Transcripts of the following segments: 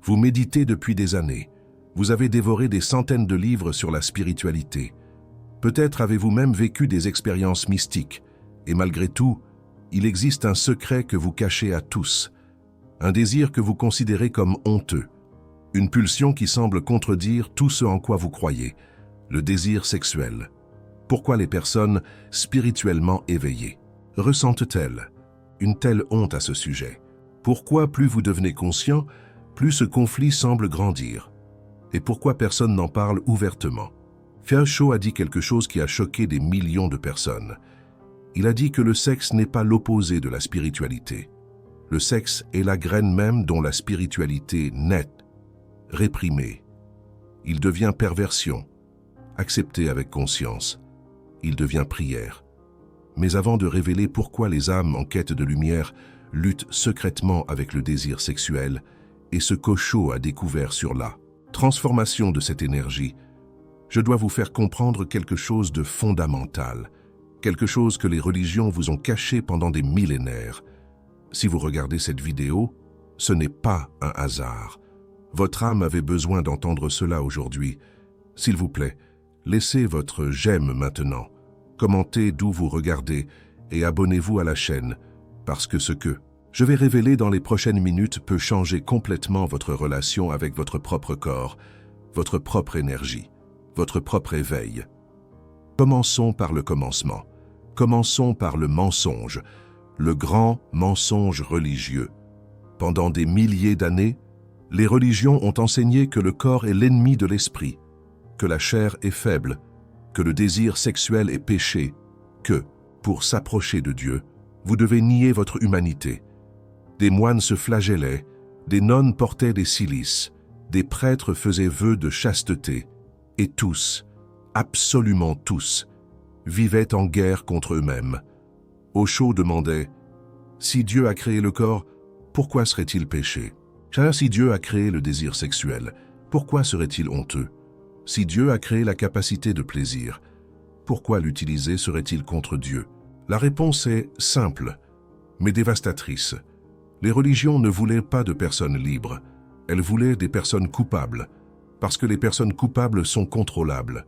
Vous méditez depuis des années. Vous avez dévoré des centaines de livres sur la spiritualité. Peut-être avez-vous même vécu des expériences mystiques. Et malgré tout, il existe un secret que vous cachez à tous. Un désir que vous considérez comme honteux. Une pulsion qui semble contredire tout ce en quoi vous croyez. Le désir sexuel. Pourquoi les personnes spirituellement éveillées ressentent-elles une telle honte à ce sujet? Pourquoi plus vous devenez conscient, plus ce conflit semble grandir? Et pourquoi personne n'en parle ouvertement? Feng Shui a dit quelque chose qui a choqué des millions de personnes. Il a dit que le sexe n'est pas l'opposé de la spiritualité. Le sexe est la graine même dont la spiritualité naît, réprimée. Il devient perversion, accepté avec conscience. Il devient prière. Mais avant de révéler pourquoi les âmes en quête de lumière luttent secrètement avec le désir sexuel et ce qu'Osho a découvert sur la transformation de cette énergie, je dois vous faire comprendre quelque chose de fondamental, quelque chose que les religions vous ont caché pendant des millénaires. Si vous regardez cette vidéo, ce n'est pas un hasard. Votre âme avait besoin d'entendre cela aujourd'hui. S'il vous plaît, laissez votre j'aime maintenant, commentez d'où vous regardez et abonnez-vous à la chaîne, parce que ce que je vais révéler dans les prochaines minutes peut changer complètement votre relation avec votre propre corps, votre propre énergie, votre propre éveil. Commençons par le commencement. Commençons par le mensonge, le grand mensonge religieux. Pendant des milliers d'années, les religions ont enseigné que le corps est l'ennemi de l'esprit, que la chair est faible, que le désir sexuel est péché, que, pour s'approcher de Dieu, vous devez nier votre humanité. Des moines se flagellaient, des nonnes portaient des cilices, des prêtres faisaient vœu de chasteté, et tous, absolument tous, vivaient en guerre contre eux-mêmes. Osho demandait « Si Dieu a créé le corps, pourquoi serait-il péché? Si Dieu a créé le désir sexuel, pourquoi serait-il honteux? Si Dieu a créé la capacité de plaisir, pourquoi l'utiliser serait-il contre Dieu? » La réponse est simple, mais dévastatrice. Les religions ne voulaient pas de personnes libres, elles voulaient des personnes coupables, parce que les personnes coupables sont contrôlables.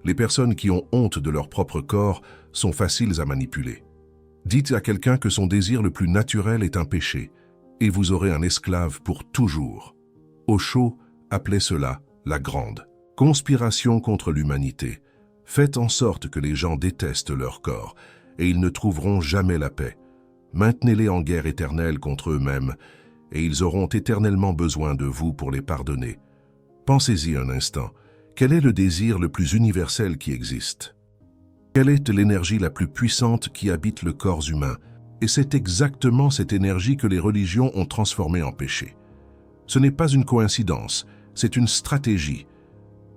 Les personnes qui ont honte de leur propre corps sont faciles à manipuler. Dites à quelqu'un que son désir le plus naturel est un péché, et vous aurez un esclave pour toujours. Osho appelait cela la grande conspiration contre l'humanité. Faites en sorte que les gens détestent leur corps, et ils ne trouveront jamais la paix. Maintenez-les en guerre éternelle contre eux-mêmes, et ils auront éternellement besoin de vous pour les pardonner. Pensez-y un instant. Quel est le désir le plus universel qui existe? Quelle est l'énergie la plus puissante qui habite le corps humain? Et c'est exactement cette énergie que les religions ont transformée en péché. Ce n'est pas une coïncidence, c'est une stratégie.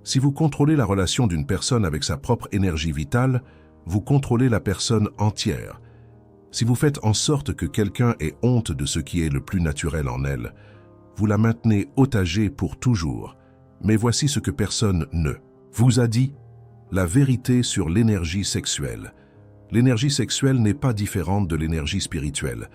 Si vous contrôlez la relation d'une personne avec sa propre énergie vitale, vous contrôlez la personne entière. Si vous faites en sorte que quelqu'un ait honte de ce qui est le plus naturel en elle, vous la maintenez otagée pour toujours. Mais voici ce que personne ne vous a dit, la vérité sur l'énergie sexuelle. L'énergie sexuelle n'est pas différente de l'énergie spirituelle.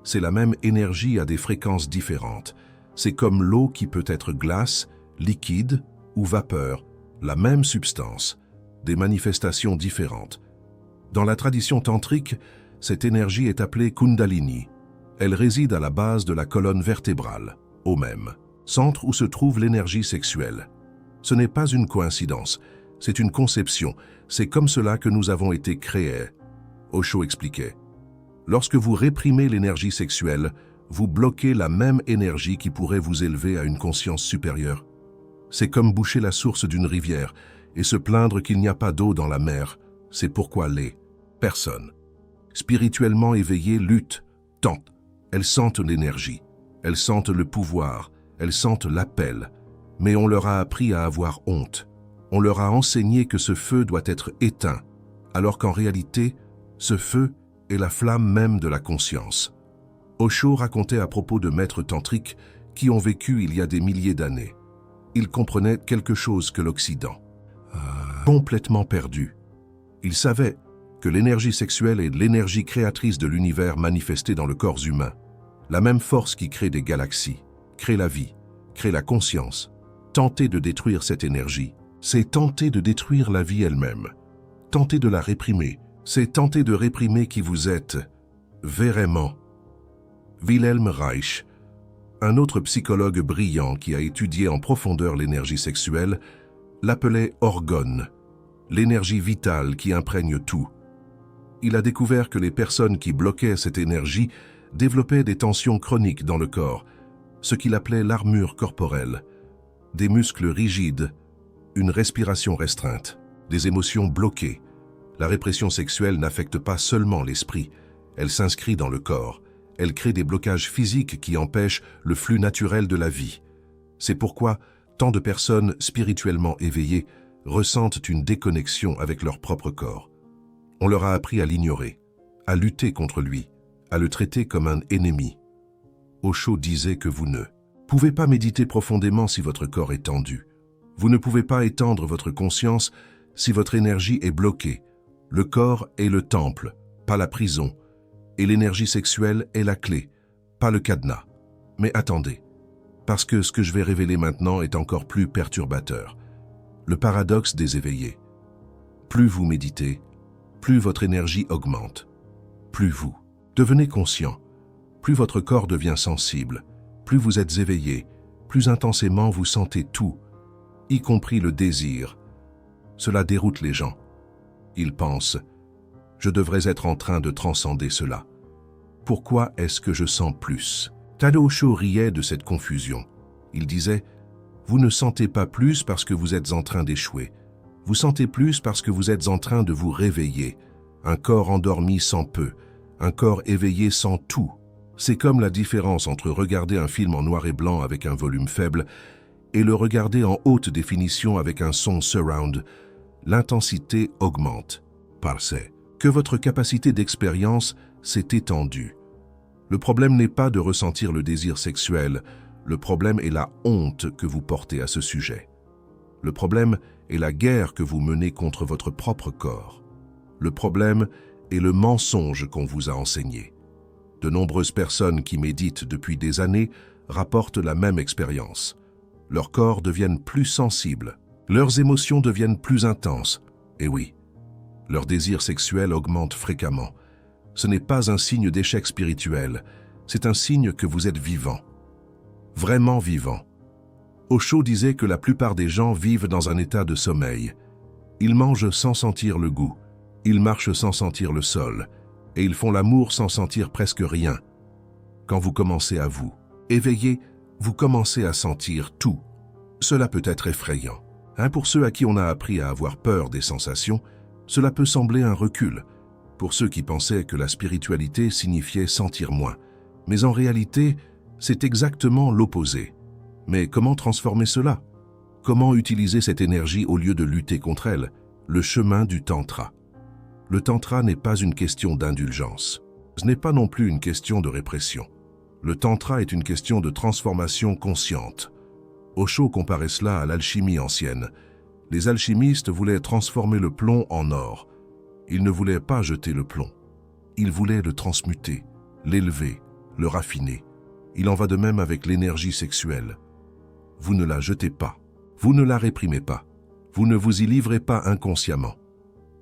C'est la même énergie à des fréquences différentes. C'est comme l'eau qui peut être glace, liquide ou vapeur, la même substance, des manifestations différentes. Dans la tradition tantrique, cette énergie est appelée Kundalini. Elle réside à la base de la colonne vertébrale, au même centre où se trouve l'énergie sexuelle. Ce n'est pas une coïncidence, c'est une conception, c'est comme cela que nous avons été créés. Osho expliquait. Lorsque vous réprimez l'énergie sexuelle, vous bloquez la même énergie qui pourrait vous élever à une conscience supérieure. C'est comme boucher la source d'une rivière et se plaindre qu'il n'y a pas d'eau dans la mer. C'est pourquoi les personnes spirituellement éveillées luttent, tentent. Elles sentent l'énergie, elles sentent le pouvoir, elles sentent l'appel. Mais on leur a appris à avoir honte. On leur a enseigné que ce feu doit être éteint, alors qu'en réalité, ce feu est la flamme même de la conscience. Osho racontait à propos de maîtres tantriques qui ont vécu il y a des milliers d'années. Ils comprenaient quelque chose que l'Occident complètement perdu. Ils savaient que l'énergie sexuelle est l'énergie créatrice de l'univers manifestée dans le corps humain. La même force qui crée des galaxies, crée la vie, crée la conscience. Tenter de détruire cette énergie, c'est tenter de détruire la vie elle-même. Tenter de la réprimer, c'est tenter de réprimer qui vous êtes vraiment. Wilhelm Reich, un autre psychologue brillant qui a étudié en profondeur l'énergie sexuelle, l'appelait orgone, l'énergie vitale qui imprègne tout. Il a découvert que les personnes qui bloquaient cette énergie développaient des tensions chroniques dans le corps, ce qu'il appelait l'armure corporelle, des muscles rigides, une respiration restreinte, des émotions bloquées. La répression sexuelle n'affecte pas seulement l'esprit, elle s'inscrit dans le corps. Elle crée des blocages physiques qui empêchent le flux naturel de la vie. C'est pourquoi tant de personnes spirituellement éveillées ressentent une déconnexion avec leur propre corps. On leur a appris à l'ignorer, à lutter contre lui, à le traiter comme un ennemi. Osho disait que vous ne pouvez pas méditer profondément si votre corps est tendu. Vous ne pouvez pas étendre votre conscience si votre énergie est bloquée. Le corps est le temple, pas la prison. Et l'énergie sexuelle est la clé, pas le cadenas. Mais attendez, parce que ce que je vais révéler maintenant est encore plus perturbateur. Le paradoxe des éveillés. Plus vous méditez, plus votre énergie augmente. Plus vous devenez conscient, plus votre corps devient sensible, plus vous êtes éveillé, plus intensément vous sentez tout, y compris le désir. Cela déroute les gens. Ils pensent « Je devrais être en train de transcender cela. Pourquoi est-ce que je sens plus ?» Tadao Osho riait de cette confusion. Il disait « Vous ne sentez pas plus parce que vous êtes en train d'échouer. Vous sentez plus parce que vous êtes en train de vous réveiller. Un corps endormi sent peu, un corps éveillé sent tout. C'est comme la différence entre regarder un film en noir et blanc avec un volume faible et le regarder en haute définition avec un son surround. L'intensité augmente parce que votre capacité d'expérience s'est étendue. Le problème n'est pas de ressentir le désir sexuel, le problème est la honte que vous portez à ce sujet. Le problème est la guerre que vous menez contre votre propre corps. Le problème est le mensonge qu'on vous a enseigné. De nombreuses personnes qui méditent depuis des années rapportent la même expérience. Leurs corps deviennent plus sensibles, leurs émotions deviennent plus intenses, et oui, leur désir sexuel augmente fréquemment. Ce n'est pas un signe d'échec spirituel, c'est un signe que vous êtes vivant. Vraiment vivant. Osho disait que la plupart des gens vivent dans un état de sommeil. Ils mangent sans sentir le goût, ils marchent sans sentir le sol, et ils font l'amour sans sentir presque rien. Quand vous commencez à vous éveiller, vous commencez à sentir tout. Cela peut être effrayant. Pour ceux à qui on a appris à avoir peur des sensations, cela peut sembler un recul. Pour ceux qui pensaient que la spiritualité signifiait sentir moins. Mais en réalité, c'est exactement l'opposé. Mais comment transformer cela? Comment utiliser cette énergie au lieu de lutter contre elle? Le chemin du tantra. Le tantra n'est pas une question d'indulgence. Ce n'est pas non plus une question de répression. Le tantra est une question de transformation consciente. Osho comparait cela à l'alchimie ancienne. Les alchimistes voulaient transformer le plomb en or. Ils ne voulaient pas jeter le plomb. Ils voulaient le transmuter, l'élever, le raffiner. Il en va de même avec l'énergie sexuelle. Vous ne la jetez pas. Vous ne la réprimez pas. Vous ne vous y livrez pas inconsciemment.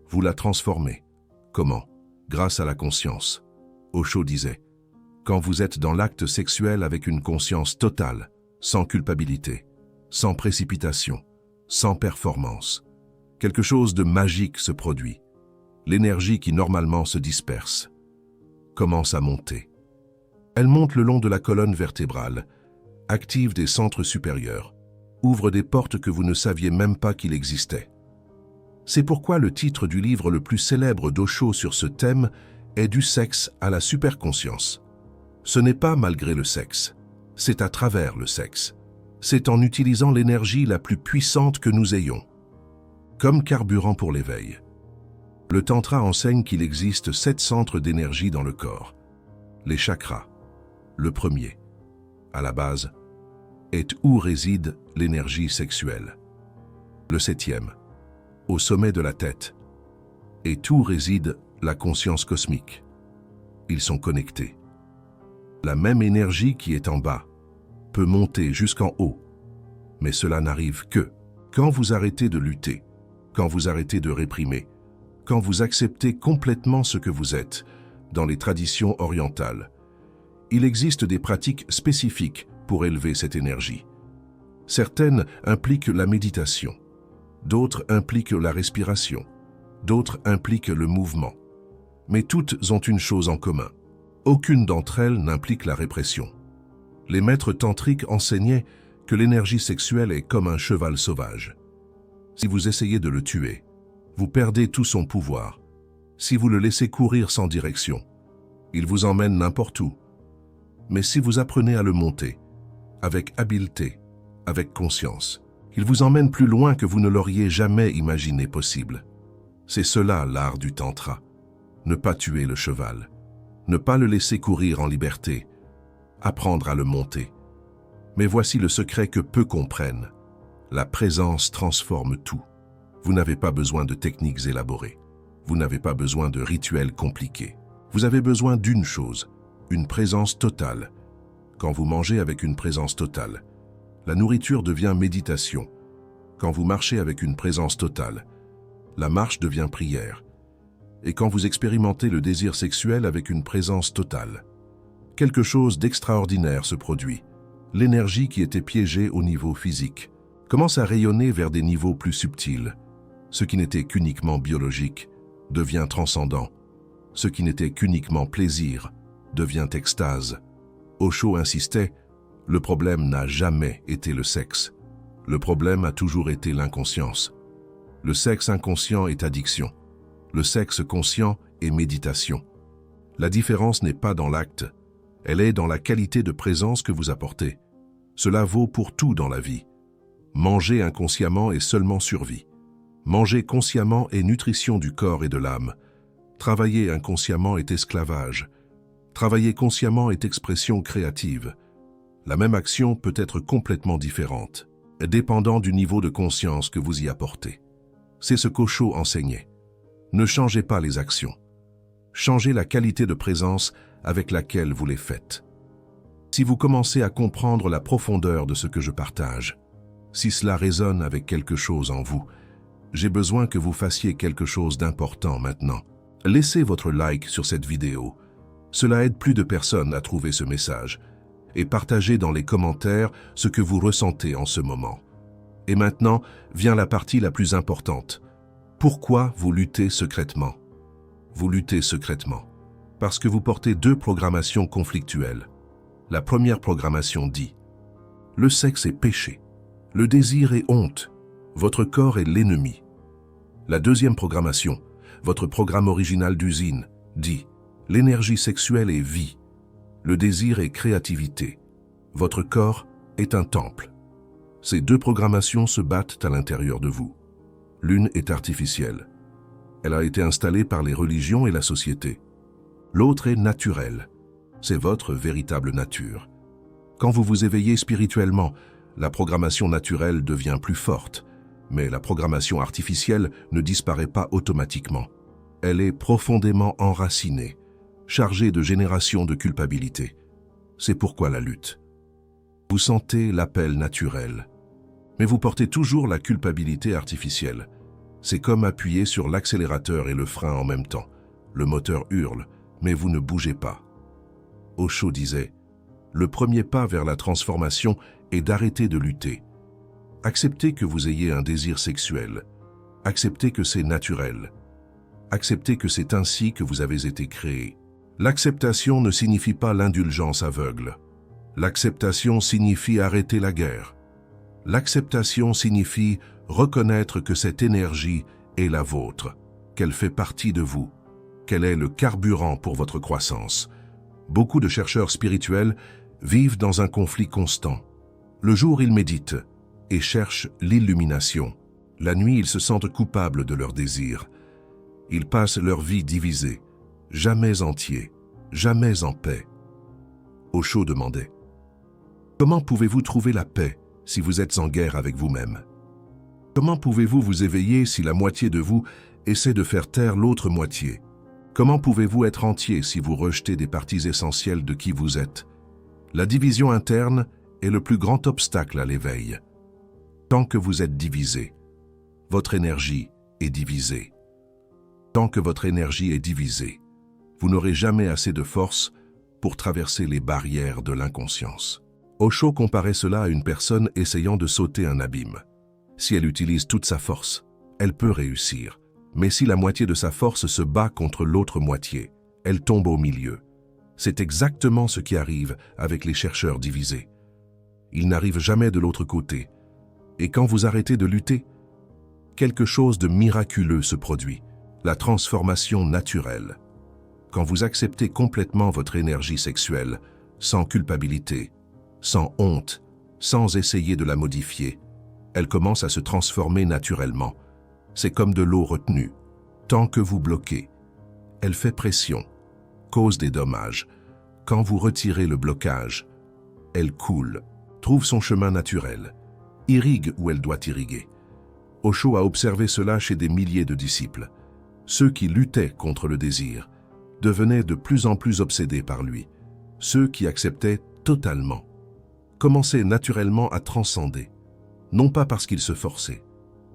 Vous la transformez. Comment? Grâce à la conscience. Osho disait, quand vous êtes dans l'acte sexuel avec une conscience totale, sans culpabilité, sans précipitation, sans performance, quelque chose de magique se produit. L'énergie qui normalement se disperse commence à monter. Elle monte le long de la colonne vertébrale, active des centres supérieurs, ouvre des portes que vous ne saviez même pas qu'il existait. C'est pourquoi le titre du livre le plus célèbre d'Osho sur ce thème est Du sexe à la superconscience. Ce n'est pas malgré le sexe, c'est à travers le sexe. C'est en utilisant l'énergie la plus puissante que nous ayons, comme carburant pour l'éveil. Le Tantra enseigne qu'il existe 7 centres d'énergie dans le corps. Les chakras. Le premier, à la base, est où réside l'énergie sexuelle. Le 7e, au sommet de la tête, est où réside la conscience cosmique. Ils sont connectés. La même énergie qui est en bas peut monter jusqu'en haut. Mais cela n'arrive que quand vous arrêtez de lutter, quand vous arrêtez de réprimer, quand vous acceptez complètement ce que vous êtes, dans les traditions orientales. Il existe des pratiques spécifiques pour élever cette énergie. Certaines impliquent la méditation, d'autres impliquent la respiration, d'autres impliquent le mouvement. Mais toutes ont une chose en commun. Aucune d'entre elles n'implique la répression. Les maîtres tantriques enseignaient que l'énergie sexuelle est comme un cheval sauvage. Si vous essayez de le tuer, vous perdez tout son pouvoir. Si vous le laissez courir sans direction, il vous emmène n'importe où. Mais si vous apprenez à le monter, avec habileté, avec conscience, il vous emmène plus loin que vous ne l'auriez jamais imaginé possible. C'est cela l'art du tantra. Ne pas tuer le cheval, ne pas le laisser courir en liberté, apprendre à le monter. Mais voici le secret que peu comprennent. La présence transforme tout. Vous n'avez pas besoin de techniques élaborées. Vous n'avez pas besoin de rituels compliqués. Vous avez besoin d'une chose, une présence totale. Quand vous mangez avec une présence totale, la nourriture devient méditation. Quand vous marchez avec une présence totale, la marche devient prière. Et quand vous expérimentez le désir sexuel avec une présence totale, quelque chose d'extraordinaire se produit. L'énergie qui était piégée au niveau physique commence à rayonner vers des niveaux plus subtils. Ce qui n'était qu'uniquement biologique devient transcendant. Ce qui n'était qu'uniquement plaisir devient extase. Osho insistait, le problème n'a jamais été le sexe. Le problème a toujours été l'inconscience. Le sexe inconscient est addiction. Le sexe conscient est méditation. La différence n'est pas dans l'acte, elle est dans la qualité de présence que vous apportez. Cela vaut pour tout dans la vie. Manger inconsciemment est seulement survie. Manger consciemment est nutrition du corps et de l'âme. Travailler inconsciemment est esclavage. Travailler consciemment est expression créative. La même action peut être complètement différente, dépendant du niveau de conscience que vous y apportez. C'est ce qu'Osho enseignait. Ne changez pas les actions. Changez la qualité de présence avec laquelle vous les faites. Si vous commencez à comprendre la profondeur de ce que je partage, si cela résonne avec quelque chose en vous, j'ai besoin que vous fassiez quelque chose d'important maintenant. Laissez votre like sur cette vidéo. Cela aide plus de personnes à trouver ce message. Et partagez dans les commentaires ce que vous ressentez en ce moment. Et maintenant vient la partie la plus importante. Pourquoi vous luttez secrètement? Vous luttez secrètement parce que vous portez deux programmations conflictuelles. La première programmation dit « Le sexe est péché, le désir est honte, votre corps est l'ennemi ». La deuxième programmation, votre programme original d'usine, dit « L'énergie sexuelle est vie, le désir est créativité, votre corps est un temple ». Ces deux programmations se battent à l'intérieur de vous. L'une est artificielle. Elle a été installée par les religions et la société. L'autre est naturelle. C'est votre véritable nature. Quand vous vous éveillez spirituellement, la programmation naturelle devient plus forte, mais la programmation artificielle ne disparaît pas automatiquement. Elle est profondément enracinée, chargée de générations de culpabilité. C'est pourquoi la lutte. Vous sentez l'appel naturel, mais vous portez toujours la culpabilité artificielle. C'est comme appuyer sur l'accélérateur et le frein en même temps. Le moteur hurle, mais vous ne bougez pas. Osho disait, le premier pas vers la transformation est d'arrêter de lutter. Acceptez que vous ayez un désir sexuel. Acceptez que c'est naturel. Acceptez que c'est ainsi que vous avez été créé. L'acceptation ne signifie pas l'indulgence aveugle. L'acceptation signifie arrêter la guerre. L'acceptation signifie reconnaître que cette énergie est la vôtre, qu'elle fait partie de vous, qu'elle est le carburant pour votre croissance. Beaucoup de chercheurs spirituels vivent dans un conflit constant. Le jour, ils méditent et cherchent l'illumination. La nuit, ils se sentent coupables de leurs désirs. Ils passent leur vie divisée, jamais entiers, jamais en paix. Osho demandait, « Comment pouvez-vous trouver la paix si vous êtes en guerre avec vous-même? Comment pouvez-vous vous éveiller si la moitié de vous essaie de faire taire l'autre moitié? Comment pouvez-vous être entier si vous rejetez des parties essentielles de qui vous êtes? La division interne est le plus grand obstacle à l'éveil. Tant que vous êtes divisé, votre énergie est divisée. Tant que votre énergie est divisée, vous n'aurez jamais assez de force pour traverser les barrières de l'inconscience. Osho comparait cela à une personne essayant de sauter un abîme. Si elle utilise toute sa force, elle peut réussir. Mais si la moitié de sa force se bat contre l'autre moitié, elle tombe au milieu. C'est exactement ce qui arrive avec les chercheurs divisés. Ils n'arrivent jamais de l'autre côté. Et quand vous arrêtez de lutter, quelque chose de miraculeux se produit, la transformation naturelle. Quand vous acceptez complètement votre énergie sexuelle, sans culpabilité, sans honte, sans essayer de la modifier, elle commence à se transformer naturellement. C'est comme de l'eau retenue. Tant que vous bloquez, elle fait pression, cause des dommages. Quand vous retirez le blocage, elle coule, trouve son chemin naturel, irrigue où elle doit irriguer. Osho a observé cela chez des milliers de disciples. Ceux qui luttaient contre le désir devenaient de plus en plus obsédés par lui. Ceux qui acceptaient totalement commençaient naturellement à transcender, non pas parce qu'ils se forçaient,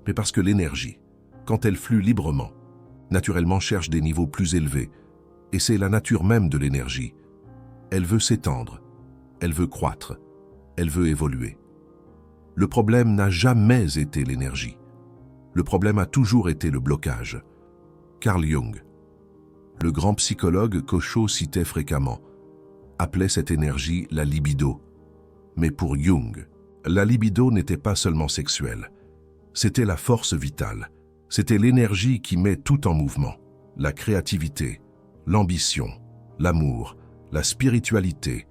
mais parce que l'énergie, quand elle flue librement, naturellement cherche des niveaux plus élevés, et c'est la nature même de l'énergie. Elle veut s'étendre, elle veut croître, elle veut évoluer. Le problème n'a jamais été l'énergie. Le problème a toujours été le blocage. Carl Jung, le grand psychologue qu'Osho citait fréquemment, appelait cette énergie la libido. Mais pour Jung, la libido n'était pas seulement sexuelle. C'était la force vitale. C'était l'énergie qui met tout en mouvement. La créativité, l'ambition, l'amour, la spiritualité.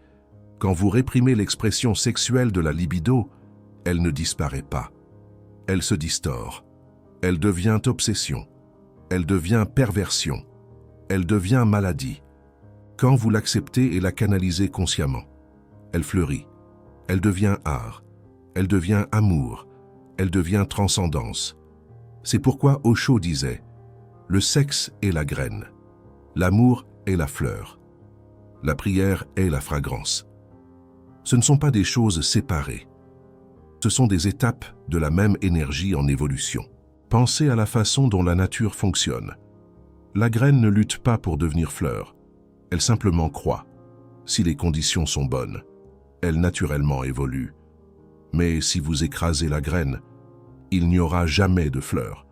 Quand vous réprimez l'expression sexuelle de la libido, elle ne disparaît pas. Elle se distord. Elle devient obsession. Elle devient perversion. Elle devient maladie. Quand vous l'acceptez et la canalisez consciemment, elle fleurit. Elle devient art. Elle devient amour. Elle devient transcendance. C'est pourquoi Osho disait « Le sexe est la graine. L'amour est la fleur. La prière est la fragrance. » Ce ne sont pas des choses séparées. Ce sont des étapes de la même énergie en évolution. Pensez à la façon dont la nature fonctionne. La graine ne lutte pas pour devenir fleur. Elle simplement croît. Si les conditions sont bonnes, elle naturellement évolue. Mais si vous écrasez la graine, il n'y aura jamais de fleur.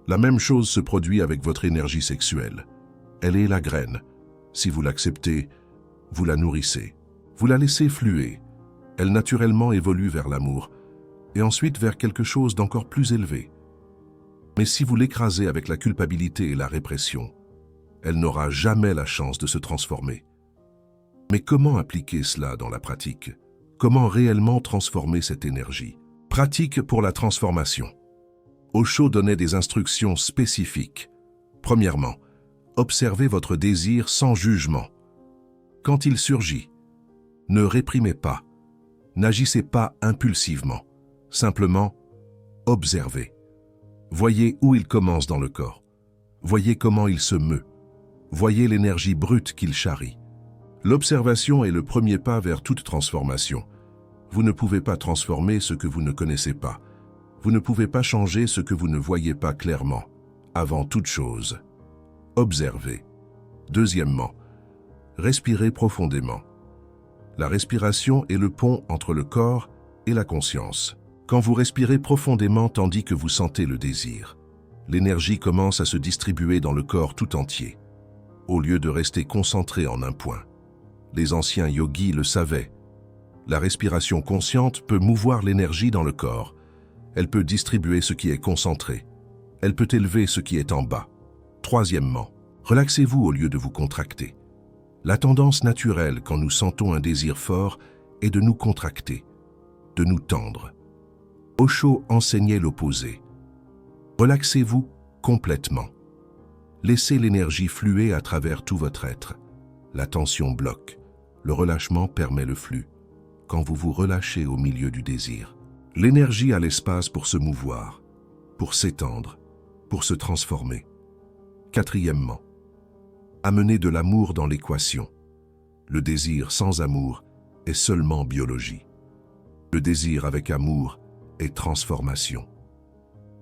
La même chose se produit avec votre énergie sexuelle. Elle est la graine. Si vous l'acceptez, vous la nourrissez. Vous la laissez fluer. Elle naturellement évolue vers l'amour, et ensuite vers quelque chose d'encore plus élevé. Mais si vous l'écrasez avec la culpabilité et la répression, elle n'aura jamais la chance de se transformer. Mais comment appliquer cela dans la pratique? Comment réellement transformer cette énergie? Pratique pour la transformation. Osho donnait des instructions spécifiques. Premièrement, observez votre désir sans jugement. Quand il surgit, ne réprimez pas, n'agissez pas impulsivement, simplement observez. Voyez où il commence dans le corps, voyez comment il se meut, voyez l'énergie brute qu'il charrie. L'observation est le premier pas vers toute transformation. Vous ne pouvez pas transformer ce que vous ne connaissez pas. Vous ne pouvez pas changer ce que vous ne voyez pas clairement. Avant toute chose, observez. Deuxièmement, respirez profondément. La respiration est le pont entre le corps et la conscience. Quand vous respirez profondément tandis que vous sentez le désir, l'énergie commence à se distribuer dans le corps tout entier, au lieu de rester concentré en un point. Les anciens yogis le savaient. La respiration consciente peut mouvoir l'énergie dans le corps. Elle peut distribuer ce qui est concentré. Elle peut élever ce qui est en bas. Troisièmement, relaxez-vous au lieu de vous contracter. La tendance naturelle quand nous sentons un désir fort est de nous contracter, de nous tendre. Osho enseignait l'opposé. Relaxez-vous complètement. Laissez l'énergie fluer à travers tout votre être. La tension bloque. Le relâchement permet le flux. Quand vous vous relâchez au milieu du désir, l'énergie a l'espace pour se mouvoir, pour s'étendre, pour se transformer. Quatrièmement, amenez de l'amour dans l'équation. Le désir sans amour est seulement biologie. Le désir avec amour est transformation.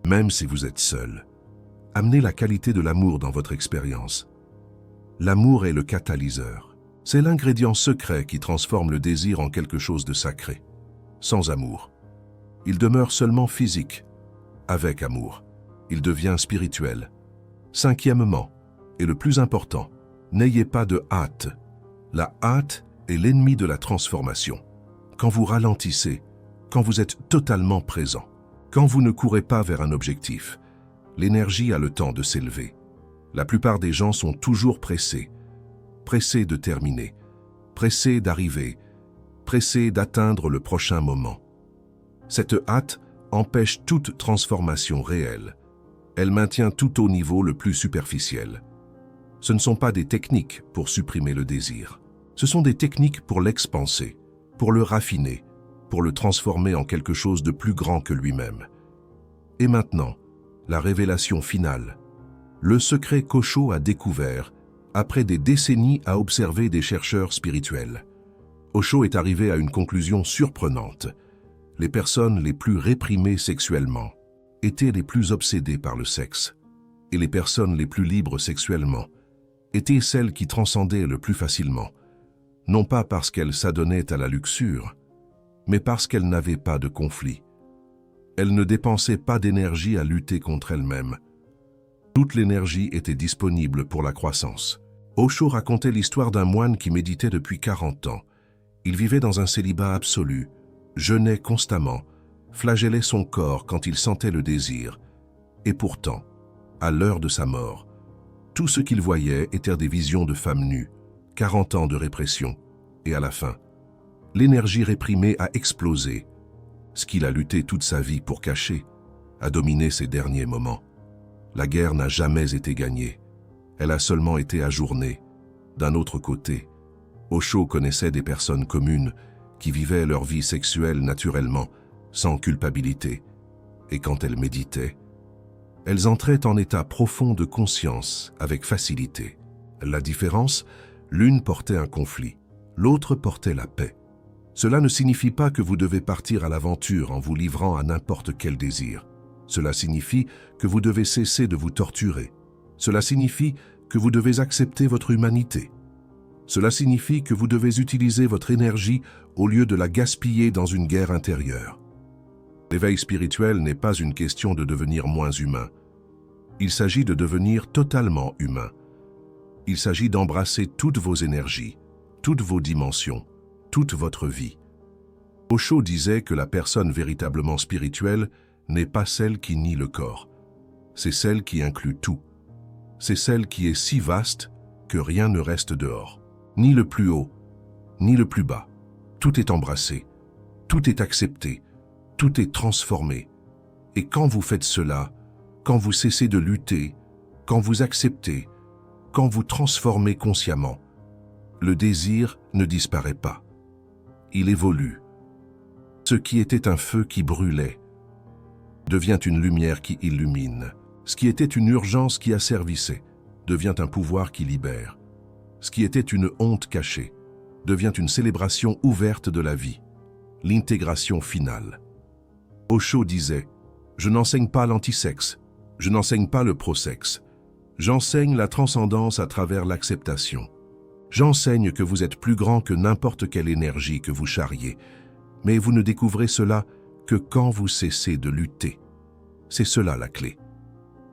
Même si vous êtes seul, amenez la qualité de l'amour dans votre expérience. L'amour est le catalyseur. C'est l'ingrédient secret qui transforme le désir en quelque chose de sacré. Sans amour, il demeure seulement physique. Avec amour, il devient spirituel. Cinquièmement, et le plus important, n'ayez pas de hâte. La hâte est l'ennemi de la transformation. Quand vous ralentissez, quand vous êtes totalement présent, quand vous ne courez pas vers un objectif, l'énergie a le temps de s'élever. La plupart des gens sont toujours pressés de terminer, pressés d'arriver, pressés d'atteindre le prochain moment. Cette hâte empêche toute transformation réelle. Elle maintient tout au niveau le plus superficiel. Ce ne sont pas des techniques pour supprimer le désir. Ce sont des techniques pour l'expanser, pour le raffiner, pour le transformer en quelque chose de plus grand que lui-même. Et maintenant, la révélation finale. Le secret qu'Osho a découvert après des décennies à observer des chercheurs spirituels. Osho est arrivé à une conclusion surprenante. Les personnes les plus réprimées sexuellement étaient les plus obsédées par le sexe, et les personnes les plus libres sexuellement étaient celles qui transcendaient le plus facilement, non pas parce qu'elles s'adonnaient à la luxure, mais parce qu'elles n'avaient pas de conflit. Elles ne dépensaient pas d'énergie à lutter contre elles-mêmes. Toute l'énergie était disponible pour la croissance. Osho racontait l'histoire d'un moine qui méditait depuis 40 ans. Il vivait dans un célibat absolu, jeûnait constamment, flagellait son corps quand il sentait le désir. Et pourtant, à l'heure de sa mort, tout ce qu'il voyait étaient des visions de femmes nues, 40 ans de répression, et à la fin, l'énergie réprimée a explosé. Ce qu'il a lutté toute sa vie pour cacher a dominé ses derniers moments. La guerre n'a jamais été gagnée, elle a seulement été ajournée. D'un autre côté, Osho connaissait des personnes communes qui vivaient leur vie sexuelle naturellement, sans culpabilité, et quand elles méditaient, elles entraient en état profond de conscience avec facilité. La différence, l'une portait un conflit, l'autre portait la paix. Cela ne signifie pas que vous devez partir à l'aventure en vous livrant à n'importe quel désir. Cela signifie que vous devez cesser de vous torturer. Cela signifie que vous devez accepter votre humanité. Cela signifie que vous devez utiliser votre énergie au lieu de la gaspiller dans une guerre intérieure. L'éveil spirituel n'est pas une question de devenir moins humain. Il s'agit de devenir totalement humain. Il s'agit d'embrasser toutes vos énergies, toutes vos dimensions, toute votre vie. Osho disait que la personne véritablement spirituelle n'est pas celle qui nie le corps. C'est celle qui inclut tout. C'est celle qui est si vaste que rien ne reste dehors. Ni le plus haut, ni le plus bas. Tout est embrassé, tout est accepté, tout est transformé. Et quand vous faites cela, quand vous cessez de lutter, quand vous acceptez, quand vous transformez consciemment, le désir ne disparaît pas. Il évolue. Ce qui était un feu qui brûlait devient une lumière qui illumine. Ce qui était une urgence qui asservissait devient un pouvoir qui libère. Ce qui était une honte cachée devient une célébration ouverte de la vie. L'intégration finale. Osho disait « Je n'enseigne pas l'antisexe, je n'enseigne pas le pro-sexe. J'enseigne la transcendance à travers l'acceptation. J'enseigne que vous êtes plus grand que n'importe quelle énergie que vous charriez, mais vous ne découvrez cela que quand vous cessez de lutter. C'est cela la clé.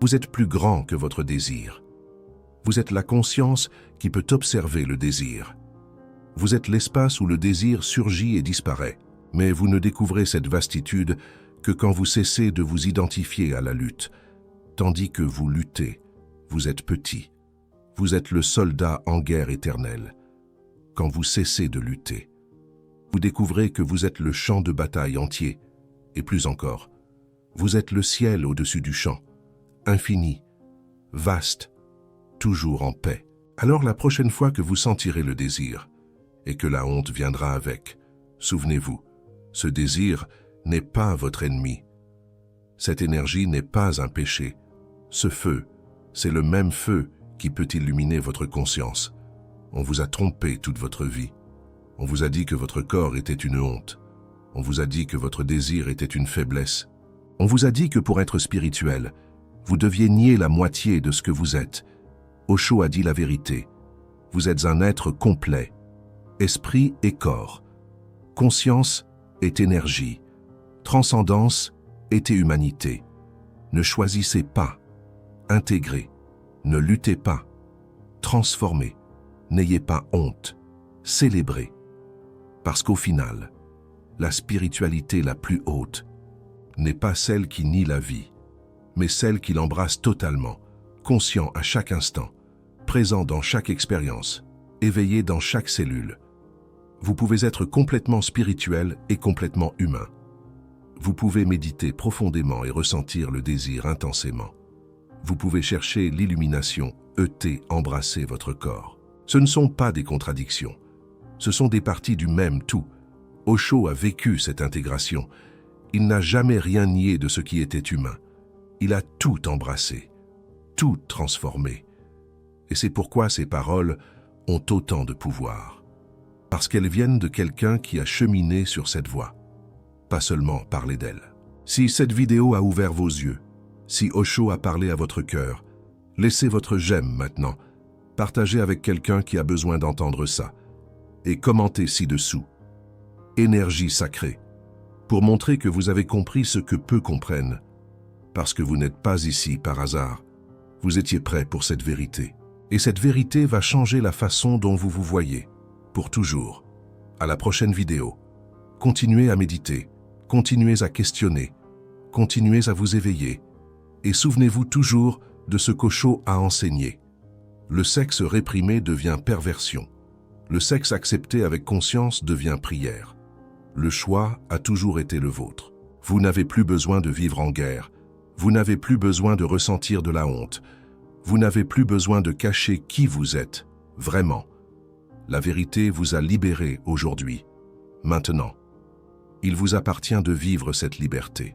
Vous êtes plus grand que votre désir. Vous êtes la conscience qui peut observer le désir. Vous êtes l'espace où le désir surgit et disparaît, mais vous ne découvrez cette vastitude que quand vous cessez de vous identifier à la lutte, tandis que vous luttez, vous êtes petit. Vous êtes le soldat en guerre éternelle. Quand vous cessez de lutter, vous découvrez que vous êtes le champ de bataille entier, et plus encore, vous êtes le ciel au-dessus du champ, infini, vaste, toujours en paix. Alors la prochaine fois que vous sentirez le désir, et que la honte viendra avec, souvenez-vous, ce désir n'est pas votre ennemi. Cette énergie n'est pas un péché. Ce feu, c'est le même feu qui peut illuminer votre conscience. On vous a trompé toute votre vie. On vous a dit que votre corps était une honte. On vous a dit que votre désir était une faiblesse. On vous a dit que pour être spirituel, vous deviez nier la moitié de ce que vous êtes. Osho a dit la vérité. Vous êtes un être complet, esprit et corps. Conscience est énergie. Transcendance est humanité. Ne choisissez pas. Intégrez. Ne luttez pas. Transformez. N'ayez pas honte. Célébrez. Parce qu'au final, la spiritualité la plus haute n'est pas celle qui nie la vie, mais celle qui l'embrasse totalement, conscient à chaque instant, présent dans chaque expérience, éveillé dans chaque cellule. Vous pouvez être complètement spirituel et complètement humain. Vous pouvez méditer profondément et ressentir le désir intensément. Vous pouvez chercher l'illumination, embrasser votre corps. Ce ne sont pas des contradictions. Ce sont des parties du même tout. Osho a vécu cette intégration. Il n'a jamais rien nié de ce qui était humain. Il a tout embrassé, tout transformé. Et c'est pourquoi ces paroles ont autant de pouvoir. Parce qu'elles viennent de quelqu'un qui a cheminé sur cette voie. Pas seulement parler d'elle. Si cette vidéo a ouvert vos yeux, si Osho a parlé à votre cœur, laissez votre j'aime maintenant. Partagez avec quelqu'un qui a besoin d'entendre ça. Et commentez ci-dessous. Énergie sacrée. Pour montrer que vous avez compris ce que peu comprennent. Parce que vous n'êtes pas ici par hasard. Vous étiez prêt pour cette vérité. Et cette vérité va changer la façon dont vous vous voyez. Pour toujours. À la prochaine vidéo. Continuez à méditer. Continuez à questionner. Continuez à vous éveiller. Et souvenez-vous toujours de ce qu'Osho a enseigné. Le sexe réprimé devient perversion. Le sexe accepté avec conscience devient prière. Le choix a toujours été le vôtre. Vous n'avez plus besoin de vivre en guerre. Vous n'avez plus besoin de ressentir de la honte. Vous n'avez plus besoin de cacher qui vous êtes, vraiment. La vérité vous a libéré aujourd'hui. Maintenant, il vous appartient de vivre cette liberté.